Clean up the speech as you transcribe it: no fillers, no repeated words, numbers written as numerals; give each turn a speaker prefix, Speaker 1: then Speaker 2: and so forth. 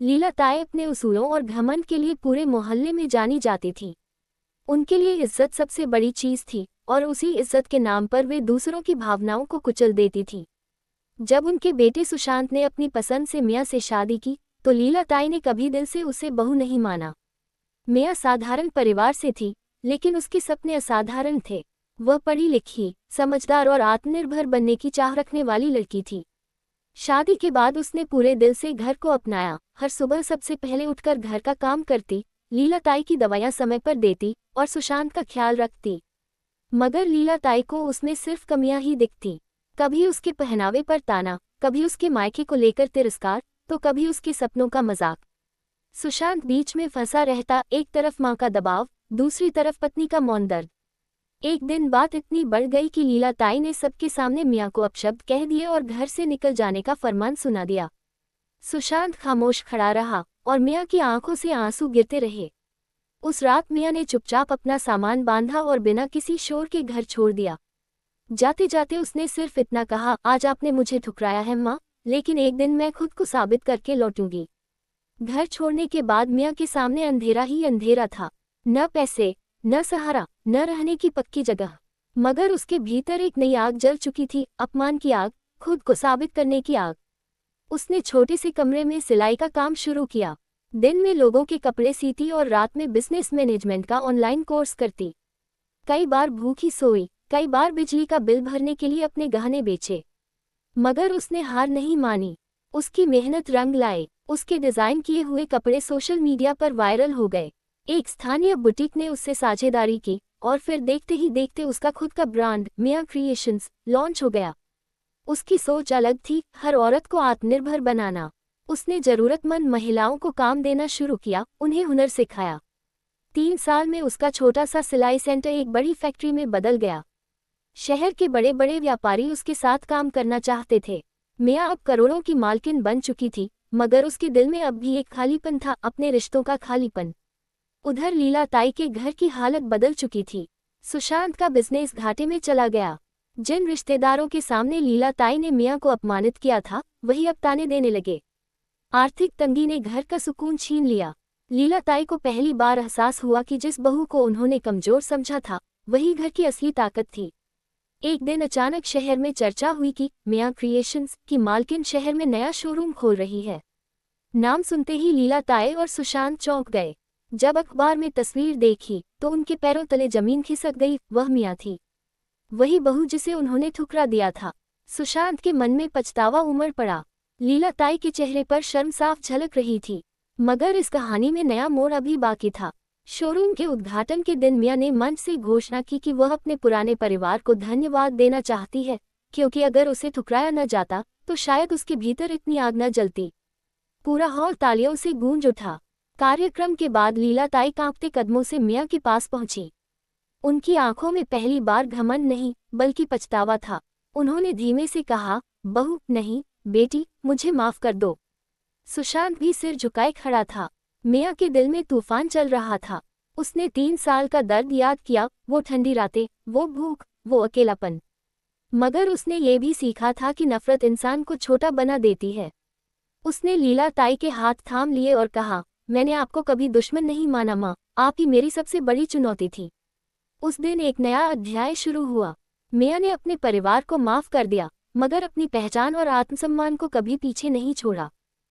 Speaker 1: लीला ताई अपने उसूलों और घमंड के लिए पूरे मोहल्ले में जानी जाती थी। उनके लिए इज्जत सबसे बड़ी चीज थी और उसी इज्जत के नाम पर वे दूसरों की भावनाओं को कुचल देती थी। जब उनके बेटे सुशांत ने अपनी पसंद से मिया से शादी की तो लीला ताई ने कभी दिल से उसे बहू नहीं माना। मिया साधारण परिवार से थी, लेकिन उसके सपने असाधारण थे। वह पढ़ी लिखी, समझदार और आत्मनिर्भर बनने की चाह रखने वाली लड़की थी। शादी के बाद उसने पूरे दिल से घर को अपनाया। हर सुबह सबसे पहले उठकर घर का काम करती, लीला ताई की दवाइयां समय पर देती और सुशांत का ख्याल रखती। मगर लीला ताई को उसमें सिर्फ कमियां ही दिखती। कभी उसके पहनावे पर ताना, कभी उसके मायके को लेकर तिरस्कार, तो कभी उसके सपनों का मजाक। सुशांत बीच में फंसा रहता, एक तरफ मां का दबाव, दूसरी तरफ पत्नी का मौन दर्द। एक दिन बात इतनी बढ़ गई कि लीला ताई ने सबके सामने मियां को अपशब्द कह दिए और घर से निकल जाने का फरमान सुना दिया। सुशांत खामोश खड़ा रहा और मियां की आंखों से आंसू गिरते रहे। उस रात मियां ने चुपचाप अपना सामान बांधा और बिना किसी शोर के घर छोड़ दिया। जाते जाते उसने सिर्फ इतना कहा, आज आपने मुझे ठुकराया है मां, लेकिन एक दिन मैं खुद को साबित करके लौटूंगी। घर छोड़ने के बाद मियां के सामने अंधेरा ही अंधेरा था। न पैसे, न सहारा, न रहने की पक्की जगह। मगर उसके भीतर एक नई आग जल चुकी थी, अपमान की आग, खुद को साबित करने की आग। उसने छोटे से कमरे में सिलाई का काम शुरू किया। दिन में लोगों के कपड़े सीती और रात में बिजनेस मैनेजमेंट का ऑनलाइन कोर्स करती। कई बार भूखी सोई, कई बार बिजली का बिल भरने के लिए अपने गहने बेचे। मगर उसने हार नहीं मानी। उसकी मेहनत रंग लाए। उसके डिजाइन किए हुए कपड़े सोशल मीडिया पर वायरल हो गए। एक स्थानीय बुटीक ने उससे साझेदारी की और फिर देखते ही देखते उसका खुद का ब्रांड मिया क्रिएशंस लॉन्च हो गया। उसकी सोच अलग थी, हर औरत को आत्मनिर्भर बनाना। उसने जरूरतमंद महिलाओं को काम देना शुरू किया, उन्हें हुनर सिखाया। 3 साल में उसका छोटा सा सिलाई सेंटर एक बड़ी फैक्ट्री में बदल गया। शहर के बड़े बड़े व्यापारी उसके साथ काम करना चाहते थे। मिया अब करोड़ों की मालकिन बन चुकी थी, मगर उसके दिल में अब भी एक खालीपन था, अपने रिश्तों का खालीपन। उधर लीला ताई के घर की हालत बदल चुकी थी। सुशांत का बिजनेस घाटे में चला गया। जिन रिश्तेदारों के सामने लीला ताई ने मियां को अपमानित किया था, वही अब ताने देने लगे। आर्थिक तंगी ने घर का सुकून छीन लिया। लीला ताई को पहली बार एहसास हुआ कि जिस बहू को उन्होंने कमजोर समझा था, वही घर की असली ताकत थी। एक दिन अचानक शहर में चर्चा हुई कि मिया क्रिएशंस की मालकिन शहर में नया शोरूम खोल रही है। नाम सुनते ही लीला ताई और सुशांत चौंक गए। जब अखबार में तस्वीर देखी तो उनके पैरों तले जमीन खिसक गई। वह मिया थी, वही बहू जिसे उन्होंने ठुकरा दिया था। सुशांत के मन में पछतावा उमड़ पड़ा। लीला ताई के चेहरे पर शर्म साफ झलक रही थी। मगर इस कहानी में नया मोड़ अभी बाकी था। शोरूम के उद्घाटन के दिन मिया ने मंच से घोषणा की कि वह अपने पुराने परिवार को धन्यवाद देना चाहती है, क्योंकि अगर उसे ठुकराया न जाता तो शायद उसके भीतर इतनी आग न जलती। पूरा हॉल तालियों से गूंज उठा। कार्यक्रम के बाद लीला ताई कांपते कदमों से मिया के पास पहुंची। उनकी आंखों में पहली बार घमंड नहीं, बल्कि पछतावा था। उन्होंने धीमे से कहा, बहू नहीं, बेटी, मुझे माफ कर दो। सुशांत भी सिर झुकाए खड़ा था। मिया के दिल में तूफान चल रहा था। उसने 3 साल का दर्द याद किया, वो ठंडी रातें, वो भूख, वो अकेलापन। मगर उसने ये भी सीखा था कि नफरत इंसान को छोटा बना देती है। उसने लीला ताई के हाथ थाम लिए और कहा, मैंने आपको कभी दुश्मन नहीं माना माँ, आप ही मेरी सबसे बड़ी चुनौती थी। उस दिन एक नया अध्याय शुरू हुआ। मिया ने अपने परिवार को माफ कर दिया, मगर अपनी पहचान और आत्मसम्मान को कभी पीछे नहीं छोड़ा।